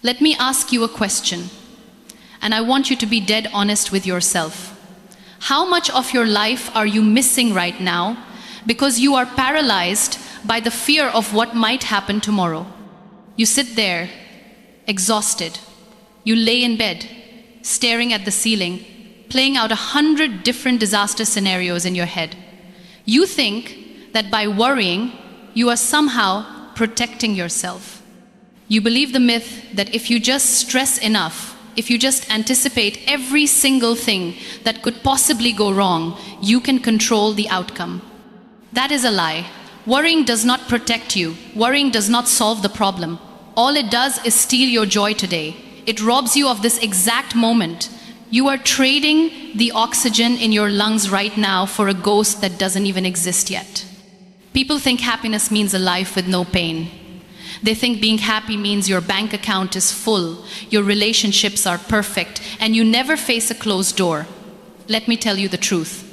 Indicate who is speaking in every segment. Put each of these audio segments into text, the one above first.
Speaker 1: Let me ask you a question, and I want you to be dead honest with yourself. How much of your life are you missing right now because you are paralyzed by the fear of what might happen tomorrow? You sit there, exhausted. You lay in bed, staring at the ceiling, playing out 100 different disaster scenarios in your head. You think that by worrying, you are somehow protecting yourself. You believe the myth that if you just stress enough, if you just anticipate every single thing that could possibly go wrong, you can control the outcome. That is a lie. Worrying does not protect you. Worrying does not solve the problem. All it does is steal your joy today. It robs you of this exact moment. You are trading the oxygen in your lungs right now for a ghost that doesn't even exist yet. People think happiness means a life with no pain. They think being happy means your bank account is full, your relationships are perfect, and you never face a closed door. Let me tell you the truth.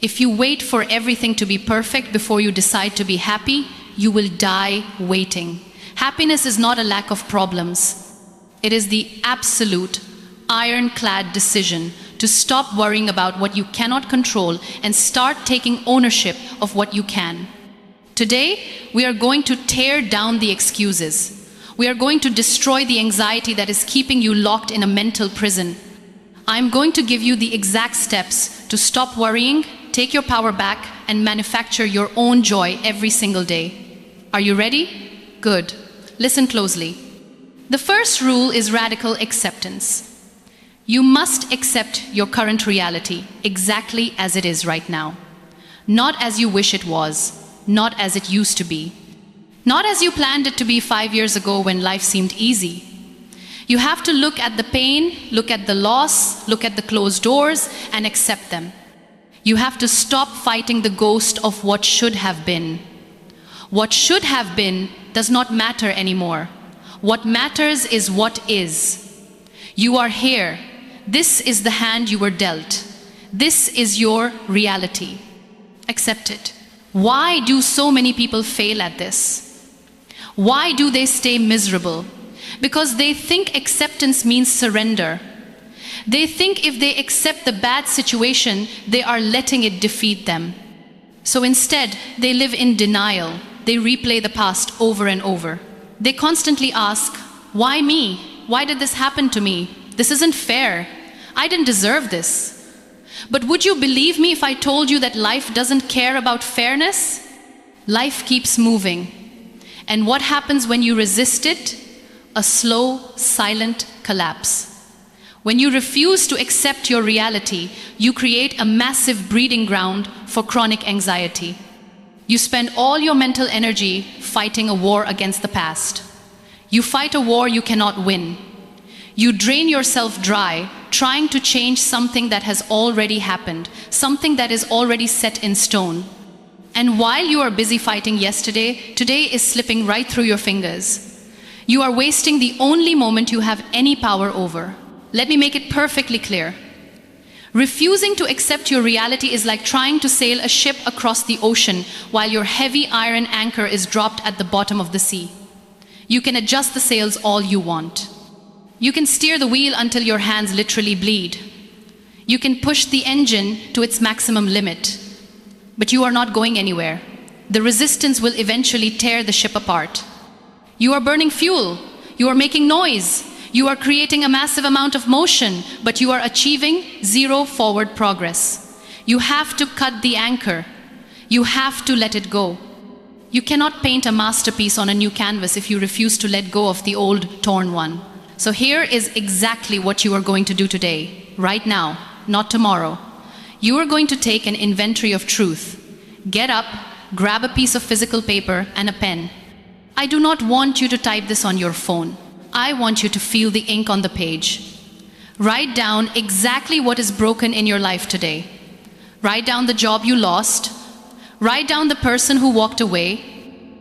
Speaker 1: If you wait for everything to be perfect before you decide to be happy, you will die waiting. Happiness is not a lack of problems. It is the absolute, iron-clad decision to stop worrying about what you cannot control and start taking ownership of what you can. Today, we are going to tear down the excuses. We are going to destroy the anxiety that is keeping you locked in a mental prison. I'm going to give you the exact steps to stop worrying, take your power back, and manufacture your own joy every single day. Are you ready? Good. Listen closely. The first rule is radical acceptance. You must accept your current reality exactly as it is right now. Not as you wish it was. Not as it used to be. Not as you planned it to be 5 years ago when life seemed easy. You have to look at the pain, look at the loss, look at the closed doors, and accept them. You have to stop fighting the ghost of what should have been. What should have been does not matter anymore. What matters is what is. You are here. This is the hand you were dealt. This is your reality. Accept it. Why do so many people fail at this? Why do they stay miserable? Because they think acceptance means surrender. They think if they accept the bad situation, they are letting it defeat them. So instead, they live in denial. They replay the past over and over. They constantly ask, why me? Why did this happen to me? This isn't fair. I didn't deserve this. But would you believe me if I told you that life doesn't care about fairness? Life keeps moving. And what happens when you resist it? A slow, silent collapse. When you refuse to accept your reality, you create a massive breeding ground for chronic anxiety. You spend all your mental energy fighting a war against the past. You fight a war you cannot win. You drain yourself dry, trying to change something that has already happened, something that is already set in stone. And while you are busy fighting yesterday, today is slipping right through your fingers. You are wasting the only moment you have any power over. Let me make it perfectly clear. Refusing to accept your reality is like trying to sail a ship across the ocean while your heavy iron anchor is dropped at the bottom of the sea. You can adjust the sails all you want. You can steer the wheel until your hands literally bleed. You can push the engine to its maximum limit. But you are not going anywhere. The resistance will eventually tear the ship apart. You are burning fuel. You are making noise. You are creating a massive amount of motion, but you are achieving zero forward progress. You have to cut the anchor. You have to let it go. You cannot paint a masterpiece on a new canvas if you refuse to let go of the old, torn one. So here is exactly what you are going to do today, right now, not tomorrow. You are going to take an inventory of truth. Get up, grab a piece of physical paper and a pen. I do not want you to type this on your phone. I want you to feel the ink on the page. Write down exactly what is broken in your life today. Write down the job you lost. Write down the person who walked away.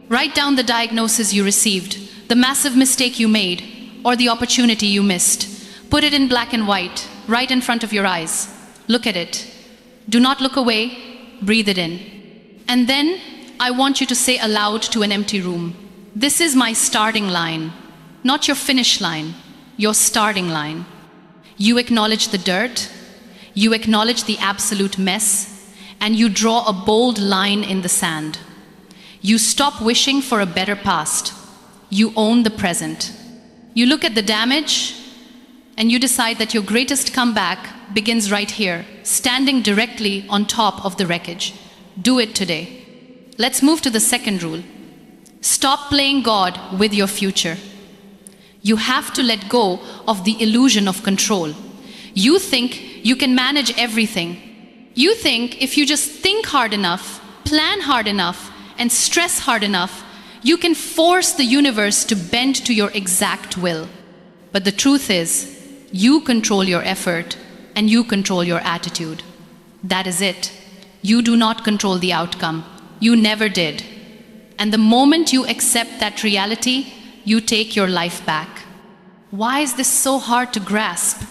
Speaker 1: Write down the diagnosis you received, the massive mistake you made, or the opportunity you missed. Put it in black and white, right in front of your eyes. Look at it. Do not look away. Breathe it in. And then I want you to say aloud to an empty room, "This is my starting line. not your finish line, your starting line. You acknowledge the dirt, you acknowledge the absolute mess, and you draw a bold line in the sand. You stop wishing for a better past. You own the present. You look at the damage, and you decide that your greatest comeback begins right here, standing directly on top of the wreckage. Do it today. Let's move to the second rule. Stop playing God with your future. You have to let go of the illusion of control. You think you can manage everything. You think if you just think hard enough, plan hard enough, and stress hard enough, you can force the universe to bend to your exact will. But the truth is, you control your effort and you control your attitude. That is it. You do not control the outcome. You never did. And the moment you accept that reality, you take your life back. Why is this so hard to grasp?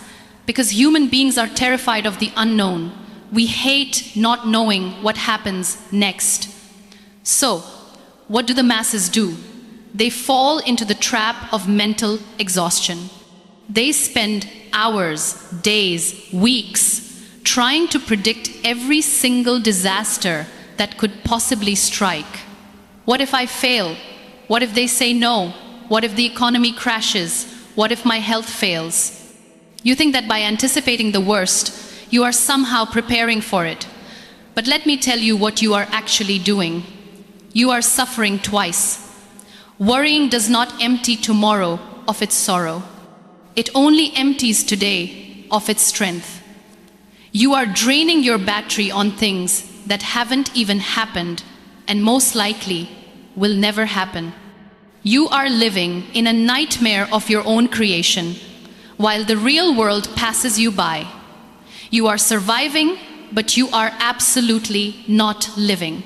Speaker 1: Because human beings are terrified of the unknown. We hate not knowing what happens next. So, what do the masses do? They fall into the trap of mental exhaustion. They spend hours, days, weeks trying to predict every single disaster that could possibly strike. What if I fail? What if they say no? What if the economy crashes? What if my health fails? You think that by anticipating the worst, you are somehow preparing for it. But let me tell you what you are actually doing. You are suffering twice. Worrying does not empty tomorrow of its sorrow. It only empties today of its strength. You are draining your battery on things that haven't even happened and most likely will never happen. You are living in a nightmare of your own creation while the real world passes you by. You are surviving, but you are absolutely not living.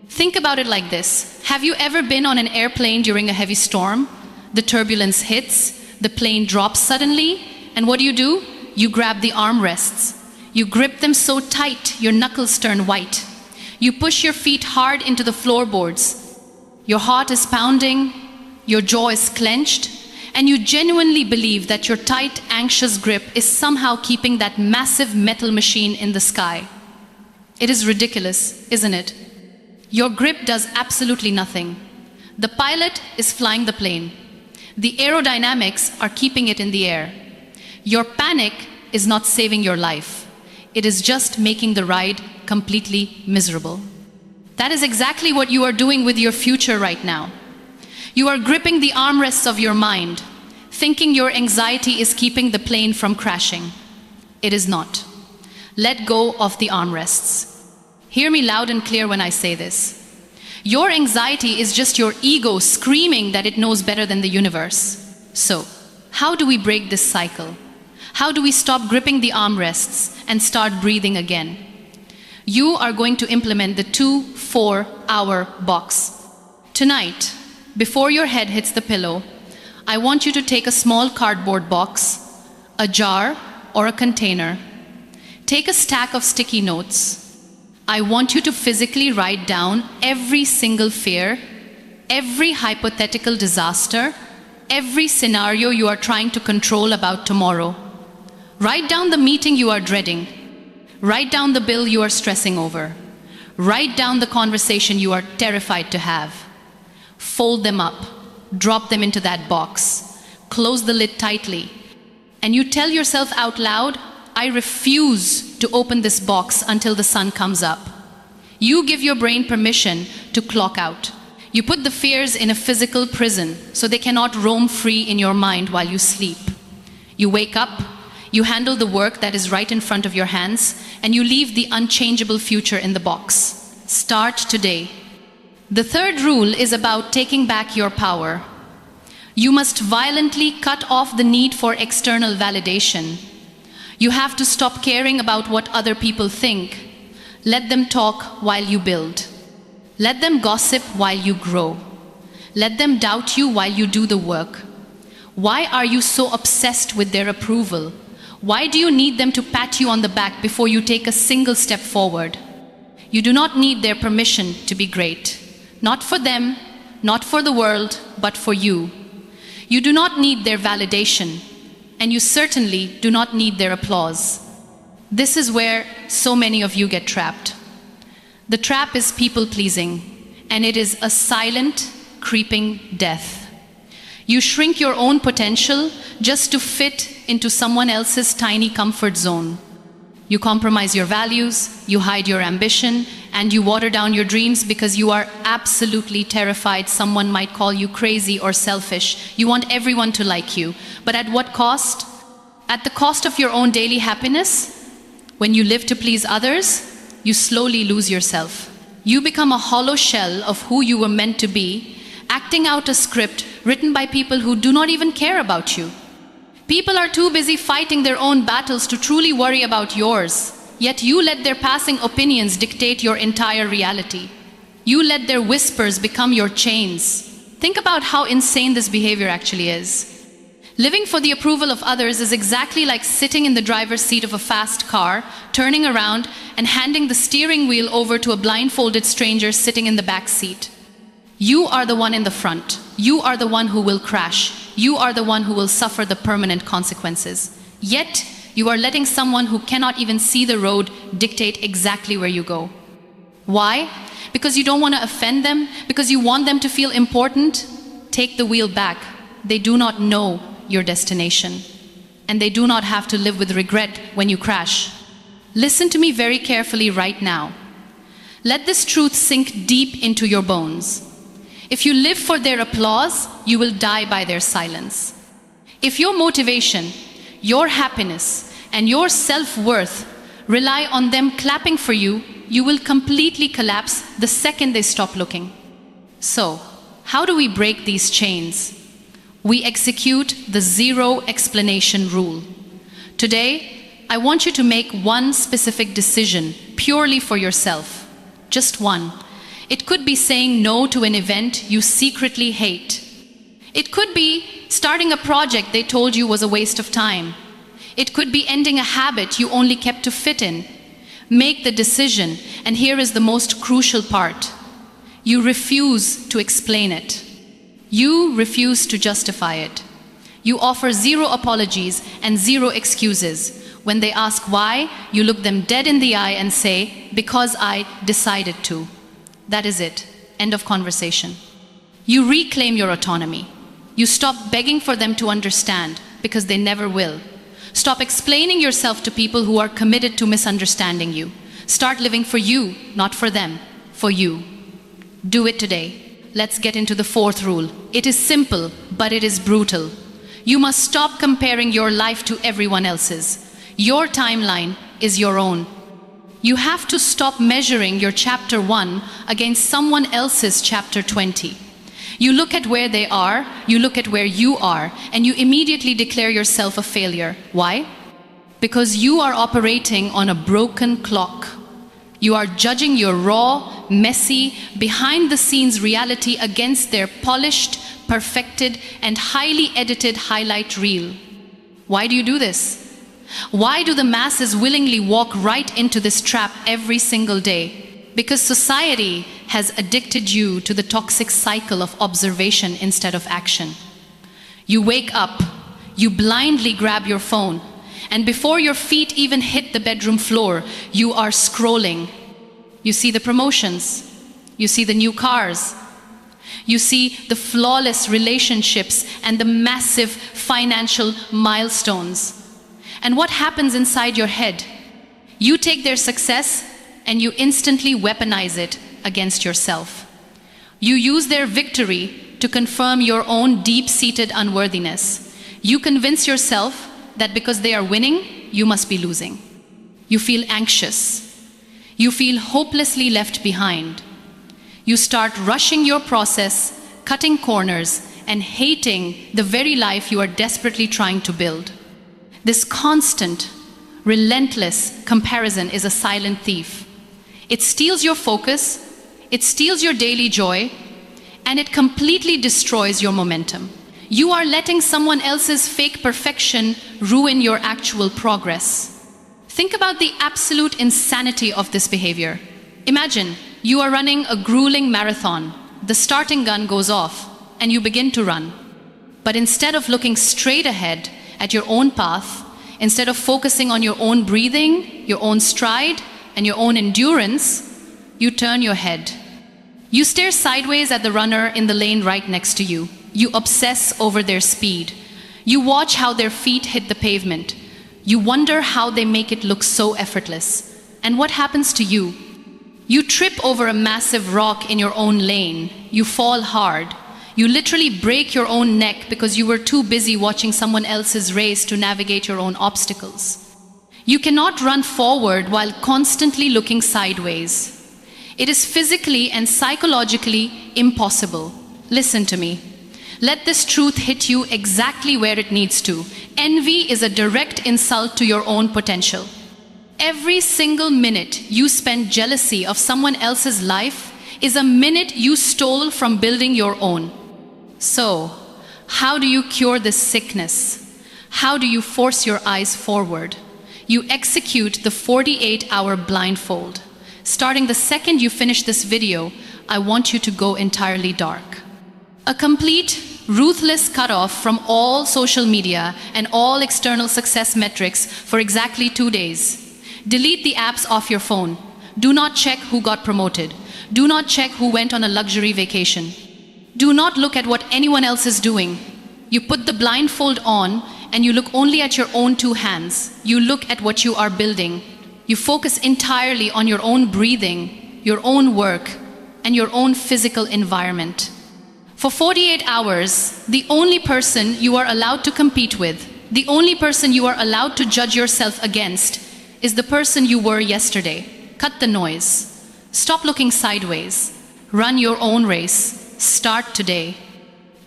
Speaker 1: Think about it like this. Have you ever been on an airplane during a heavy storm? The turbulence hits, the plane drops suddenly, and what do? You grab the armrests. You grip them so tight, your knuckles turn white. You push your feet hard into the floorboards. Your heart is pounding, your jaw is clenched, and you genuinely believe that your tight, anxious grip is somehow keeping that massive metal machine in the sky. It is ridiculous, isn't it? Your grip does absolutely nothing. The pilot is flying the plane. The aerodynamics are keeping it in the air. Your panic is not saving your life. It is just making the ride completely miserable. That is exactly what you are doing with your future right now. You are gripping the armrests of your mind, thinking your anxiety is keeping the plane from crashing. It is not. Let go of the armrests. Hear me loud and clear when I say this. Your anxiety is just your ego screaming that it knows better than the universe. So, how do we break this cycle? How do we stop gripping the armrests and start breathing again? You are going to implement the 2-4-hour box. Tonight, before your head hits the pillow, I want you to take a small cardboard box, a jar, or a container. Take a stack of sticky notes. I want you to physically write down every single fear, every hypothetical disaster, every scenario you are trying to control about tomorrow. Write down the meeting you are dreading. Write down the bill you are stressing over. Write down the conversation you are terrified to have. Fold them up. Drop them into that box. Close the lid tightly. And you tell yourself out loud, I refuse to open this box until the sun comes up. You give your brain permission to clock out. You put the fears in a physical prison so they cannot roam free in your mind while you sleep. You wake up, you handle the work that is right in front of your hands, and you leave the unchangeable future in the box. Start today. The third rule is about taking back your power. You must violently cut off the need for external validation. You have to stop caring about what other people think. Let them talk while you build. Let them gossip while you grow. Let them doubt you while you do the work. Why are you so obsessed with their approval? Why do you need them to pat you on the back before you take a single step forward? You do not need their permission to be great. Not for them, not for the world, but for you. You do not need their validation, and you certainly do not need their applause. This is where so many of you get trapped. The trap is people-pleasing, and it is a silent, creeping death. You shrink your own potential just to fit into someone else's tiny comfort zone. You compromise your values, you hide your ambition, and you water down your dreams because you are absolutely terrified someone might call you crazy or selfish. You want everyone to like you. But at what cost? At the cost of your own daily happiness? When you live to please others, you slowly lose yourself. You become a hollow shell of who you were meant to be, acting out a script written by people who do not even care about you. People are too busy fighting their own battles to truly worry about yours, yet you let their passing opinions dictate your entire reality. You let their whispers become your chains. Think about how insane this behavior actually is. Living for the approval of others is exactly like sitting in the driver's seat of a fast car, turning around and handing the steering wheel over to a blindfolded stranger sitting in the back seat. You are the one in the front. You are the one who will crash. You are the one who will suffer the permanent consequences. Yet, you are letting someone who cannot even see the road dictate exactly where you go. Why? Because you don't want to offend them? Because you want them to feel important? Take the wheel back. They do not know your destination. And they do not have to live with regret when you crash. Listen to me very carefully right now. Let this truth sink deep into your bones. If you live for their applause, you will die by their silence. If your motivation, your happiness, and your self-worth rely on them clapping for you, you will completely collapse the second they stop looking. So, how do we break these chains? We execute the zero explanation rule. Today, I want you to make one specific decision purely for yourself. Just one. It could be saying no to an event you secretly hate. It could be starting a project they told you was a waste of time. It could be ending a habit you only kept to fit in. Make the decision, and here is the most crucial part. You refuse to explain it. You refuse to justify it. You offer zero apologies and zero excuses. When they ask why, you look them dead in the eye and say, "Because I decided to." That is it. End of conversation. You reclaim your autonomy. You stop begging for them to understand, because they never will. Stop explaining yourself to people who are committed to misunderstanding you. Start living for you, not for them, for you. Do it today. Let's get into the fourth rule. It is simple, but it is brutal. You must stop comparing your life to everyone else's. Your timeline is your own. You have to stop measuring your chapter 1 against someone else's chapter 20. You look at where they are, you look at where you are, and you immediately declare yourself a failure. Why? Because you are operating on a broken clock. You are judging your raw, messy, behind-the-scenes reality against their polished, perfected, and highly edited highlight reel. Why do you do this? Why do the masses willingly walk right into this trap every single day? Because society has addicted you to the toxic cycle of observation instead of action. You wake up, you blindly grab your phone, and before your feet even hit the bedroom floor, you are scrolling. You see the promotions, you see the new cars, you see the flawless relationships and the massive financial milestones. And what happens inside your head? You take their success and you instantly weaponize it against yourself. You use their victory to confirm your own deep-seated unworthiness. You convince yourself that because they are winning, you must be losing. You feel anxious. You feel hopelessly left behind. You start rushing your process, cutting corners, and hating the very life you are desperately trying to build. This constant, relentless comparison is a silent thief. It steals your focus, it steals your daily joy, and it completely destroys your momentum. You are letting someone else's fake perfection ruin your actual progress. Think about the absolute insanity of this behavior. Imagine you are running a grueling marathon. The starting gun goes off, and you begin to run. But instead of looking straight ahead at your own path, instead of focusing on your own breathing, your own stride, and your own endurance, you turn your head. You stare sideways at the runner in the lane right next to you. You obsess over their speed. You watch how their feet hit the pavement. You wonder how they make it look so effortless. And what happens to you? You trip over a massive rock in your own lane. You fall hard. You literally break your own neck because you were too busy watching someone else's race to navigate your own obstacles. You cannot run forward while constantly looking sideways. It is physically and psychologically impossible. Listen to me. Let this truth hit you exactly where it needs to. Envy is a direct insult to your own potential. Every single minute you spend jealousy of someone else's life is a minute you stole from building your own. So, how do you cure this sickness? How do you force your eyes forward? You execute the 48-hour blindfold. Starting the second you finish this video, I want you to go entirely dark. A complete, ruthless cutoff from all social media and all external success metrics for exactly 2 days. Delete the apps off your phone. Do not check who got promoted. Do not check who went on a luxury vacation. Do not look at what anyone else is doing. You put the blindfold on and you look only at your own 2 hands. You look at what you are building. You focus entirely on your own breathing, your own work, and your own physical environment. For 48 hours, the only person you are allowed to compete with, the only person you are allowed to judge yourself against, is the person you were yesterday. Cut the noise. Stop looking sideways. Run your own race. Start today.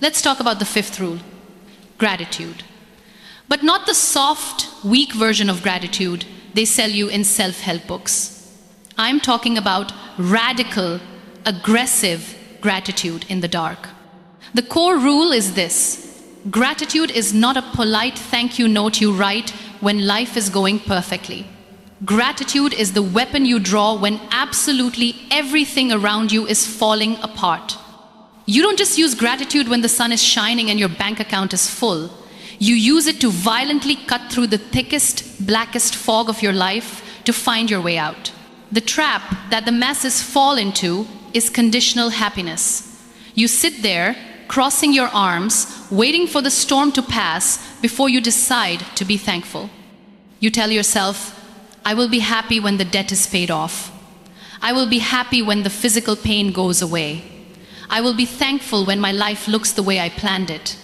Speaker 1: Let's talk about the 5th rule, gratitude. But not the soft, weak version of gratitude they sell you in self-help books. I'm talking about radical, aggressive gratitude in the dark. The core rule is this: gratitude is not a polite thank you note you write when life is going perfectly. Gratitude is the weapon you draw when absolutely everything around you is falling apart. You don't just use gratitude when the sun is shining and your bank account is full. You use it to violently cut through the thickest, blackest fog of your life to find your way out. The trap that the masses fall into is conditional happiness. You sit there, crossing your arms, waiting for the storm to pass before you decide to be thankful. You tell yourself, I will be happy when the debt is paid off. I will be happy when the physical pain goes away. I will be thankful when my life looks the way I planned it.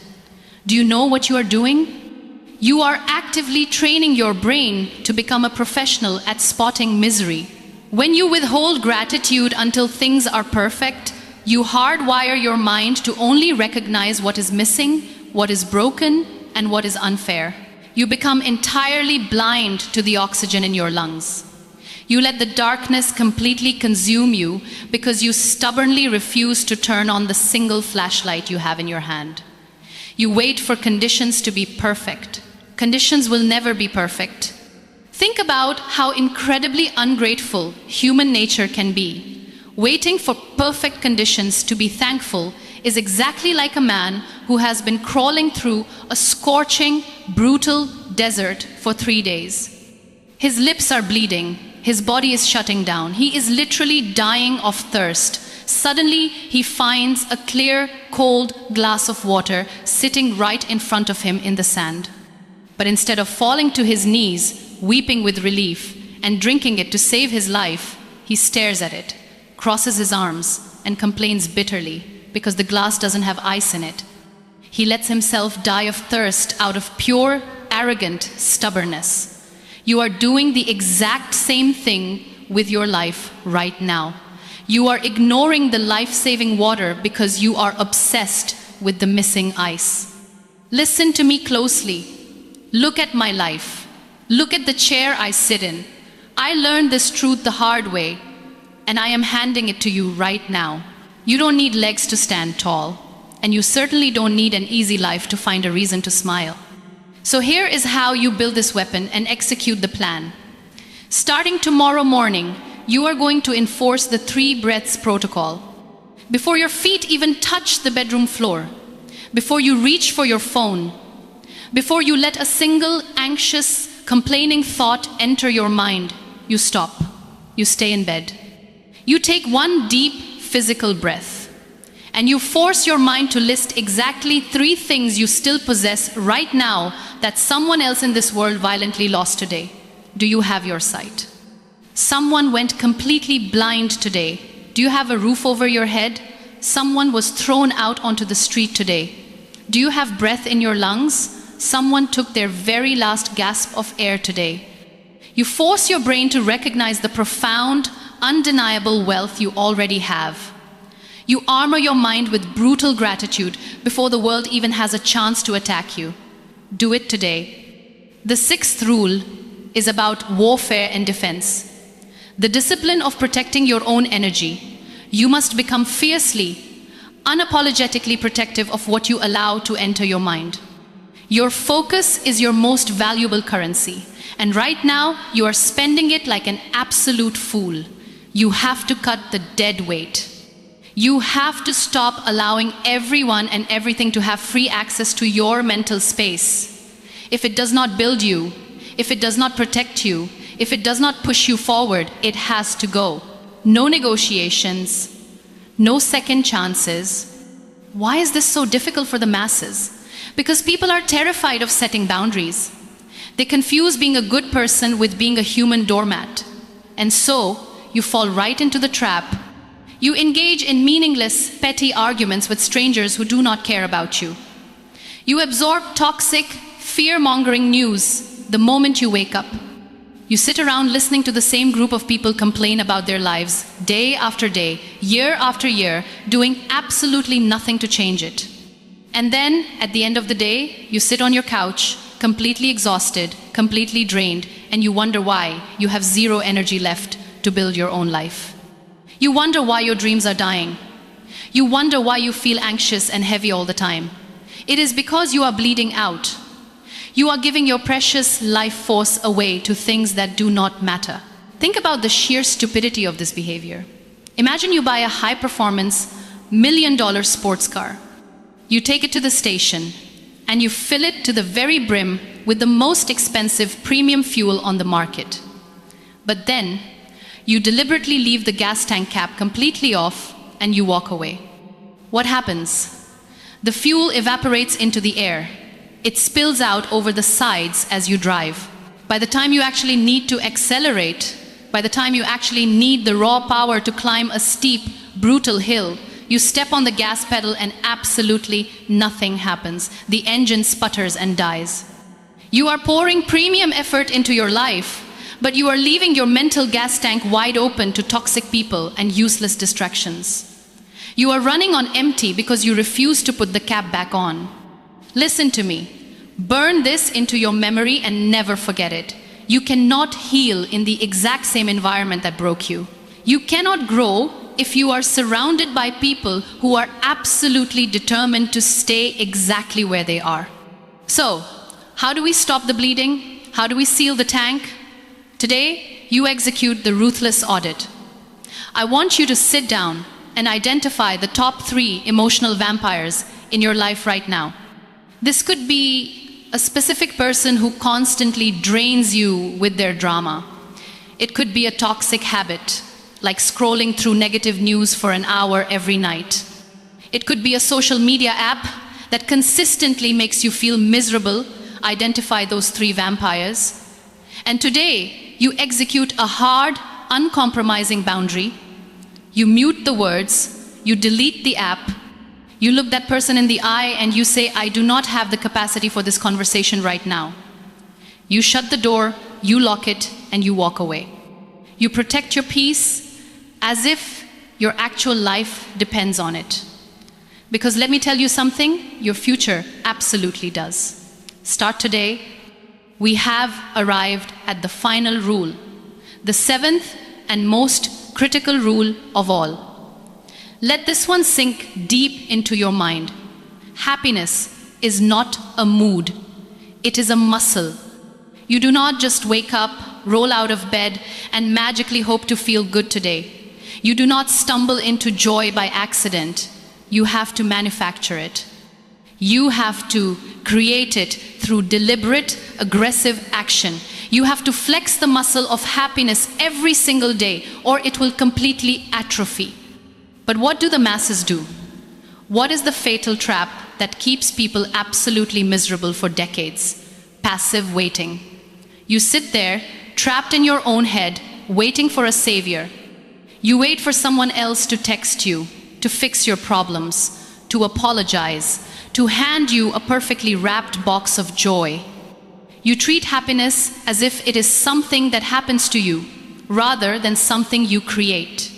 Speaker 1: Do you know what you are doing? You are actively training your brain to become a professional at spotting misery. When you withhold gratitude until things are perfect, you hardwire your mind to only recognize what is missing, what is broken, and what is unfair. You become entirely blind to the oxygen in your lungs. You let the darkness completely consume you because you stubbornly refuse to turn on the single flashlight you have in your hand. You wait for conditions to be perfect. Conditions will never be perfect. Think about how incredibly ungrateful human nature can be. Waiting for perfect conditions to be thankful is exactly like a man who has been crawling through a scorching, brutal desert for 3 days. His lips are bleeding. His body is shutting down. He is literally dying of thirst. Suddenly, he finds a clear, cold glass of water sitting right in front of him in the sand. But instead of falling to his knees, weeping with relief, and drinking it to save his life, he stares at it, crosses his arms, and complains bitterly because the glass doesn't have ice in it. He lets himself die of thirst out of pure, arrogant stubbornness. You are doing the exact same thing with your life right now. You are ignoring the life-saving water because you are obsessed with the missing ice. Listen to me closely. Look at my life. Look at the chair I sit in. I learned this truth the hard way, and I am handing it to you right now. You don't need legs to stand tall, and you certainly don't need an easy life to find a reason to smile. So here is how you build this weapon and execute the plan. Starting tomorrow morning, you are going to enforce the 3 breaths protocol. Before your feet even touch the bedroom floor, before you reach for your phone, before you let a single anxious, complaining thought enter your mind, you stop. You stay in bed. You take one deep physical breath, and you force your mind to list exactly 3 things you still possess right now that someone else in this world violently lost today. Do you have your sight? Someone went completely blind today. Do you have a roof over your head? Someone was thrown out onto the street today. Do you have breath in your lungs? Someone took their very last gasp of air today. You force your brain to recognize the profound, undeniable wealth you already have. You armor your mind with brutal gratitude before the world even has a chance to attack you. Do it today. The 6th rule is about warfare and defense. The discipline of protecting your own energy. You must become fiercely, unapologetically protective of what you allow to enter your mind. Your focus is your most valuable currency, and right now you are spending it like an absolute fool. You have to cut the dead weight. You have to stop allowing everyone and everything to have free access to your mental space. If it does not build you, if it does not protect you, if it does not push you forward, it has to go. No negotiations, no second chances. Why is this so difficult for the masses? Because people are terrified of setting boundaries. They confuse being a good person with being a human doormat. And so, you fall right into the trap. You engage in meaningless, petty arguments with strangers who do not care about you. You absorb toxic, fear-mongering news the moment you wake up. You sit around listening to the same group of people complain about their lives, day after day, year after year, doing absolutely nothing to change it. And then, at the end of the day, you sit on your couch, completely exhausted, completely drained, and you wonder why you have 0 energy left to build your own life. You wonder why your dreams are dying. You wonder why you feel anxious and heavy all the time. It is because you are bleeding out. You are giving your precious life force away to things that do not matter. Think about the sheer stupidity of this behavior. Imagine you buy a high-performance, $1 million sports car. You take it to the station, and you fill it to the very brim with the most expensive premium fuel on the market. But then, you deliberately leave the gas tank cap completely off and you walk away. What happens? The fuel evaporates into the air. It spills out over the sides as you drive. By the time you actually need to accelerate, by the time you actually need the raw power to climb a steep, brutal hill, you step on the gas pedal and absolutely nothing happens. The engine sputters and dies. You are pouring premium effort into your life, but you are leaving your mental gas tank wide open to toxic people and useless distractions. You are running on empty because you refuse to put the cap back on. Listen to me. Burn this into your memory and never forget it. You cannot heal in the exact same environment that broke you. You cannot grow if you are surrounded by people who are absolutely determined to stay exactly where they are. So, how do we stop the bleeding? How do we seal the tank? Today, you execute the Ruthless audit. I want you to sit down and identify the top 3 emotional vampires in your life right now. This could be a specific person who constantly drains you with their drama. It could be a toxic habit, like scrolling through negative news for an hour every night. It could be a social media app that consistently makes you feel miserable. Identify those 3 vampires. And today, you execute a hard, uncompromising boundary. You mute the words, you delete the app, you look that person in the eye and you say, I do not have the capacity for this conversation right now. You shut the door, you lock it, and you walk away. You protect your peace as if your actual life depends on it. Because let me tell you something, your future absolutely does. Start today. We have arrived at the final rule, the 7th and most critical rule of all. Let this one sink deep into your mind. Happiness is not a mood, it is a muscle. You do not just wake up, roll out of bed, and magically hope to feel good today. You do not stumble into joy by accident. You have to manufacture it. You have to create it through deliberate, aggressive action. You have to flex the muscle of happiness every single day, or it will completely atrophy. But what do the masses do? What is the fatal trap that keeps people absolutely miserable for decades? Passive waiting. You sit there, trapped in your own head, waiting for a savior. You wait for someone else to text you, to fix your problems, to apologize, to hand you a perfectly wrapped box of joy. You treat happiness as if it is something that happens to you, rather than something you create.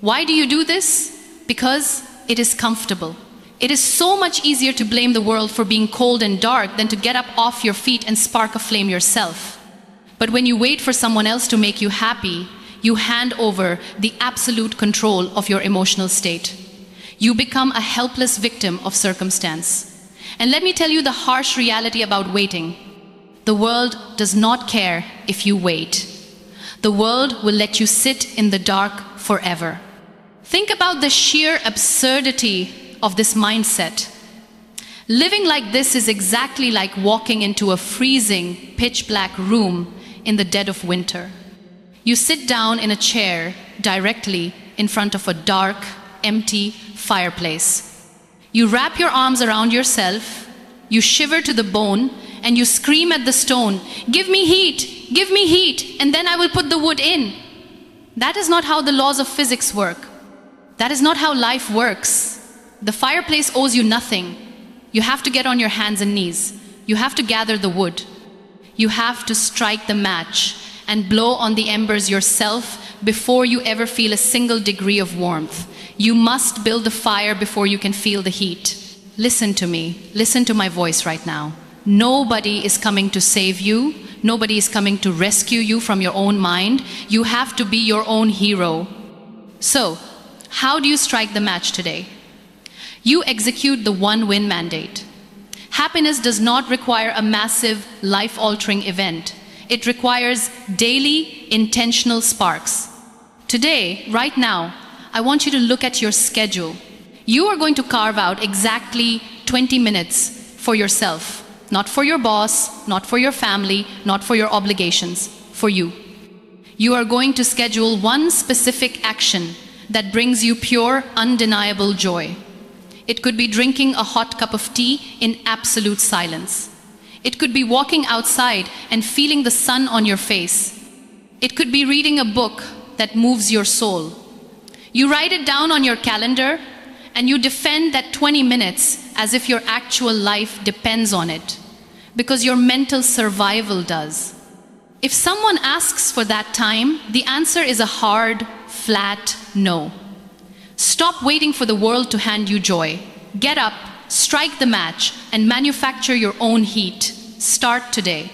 Speaker 1: Why do you do this? Because it is comfortable. It is so much easier to blame the world for being cold and dark than to get up off your feet and spark a flame yourself. But when you wait for someone else to make you happy, you hand over the absolute control of your emotional state. You become a helpless victim of circumstance. And let me tell you the harsh reality about waiting. The world does not care if you wait. The world will let you sit in the dark forever. Think about the sheer absurdity of this mindset. Living like this is exactly like walking into a freezing, pitch-black room in the dead of winter. You sit down in a chair directly in front of a dark, empty fireplace. You wrap your arms around yourself, you shiver to the bone, and you scream at the stone, "Give me heat, and then I will put the wood in." That is not how the laws of physics work. That is not how life works. The fireplace owes you nothing. You have to get on your hands and knees. You have to gather the wood. You have to strike the match and blow on the embers yourself before you ever feel a single degree of warmth. You must build the fire before you can feel the heat. Listen to me. Listen to my voice right now. Nobody is coming to save you. Nobody is coming to rescue you from your own mind. You have to be your own hero. So, how do you strike the match today? You execute the one-win mandate. Happiness does not require a massive, life-altering event. It requires daily, intentional sparks. Today, right now, I want you to look at your schedule. You are going to carve out exactly 20 minutes for yourself. Not for your boss, not for your family, not for your obligations, for you. You are going to schedule one specific action that brings you pure, undeniable joy. It could be drinking a hot cup of tea in absolute silence. It could be walking outside and feeling the sun on your face. It could be reading a book that moves your soul. You write it down on your calendar and you defend that 20 minutes as if your actual life depends on it, because your mental survival does. If someone asks for that time, the answer is a hard, flat no. Stop waiting for the world to hand you joy. Get up, strike the match, and manufacture your own heat. Start today.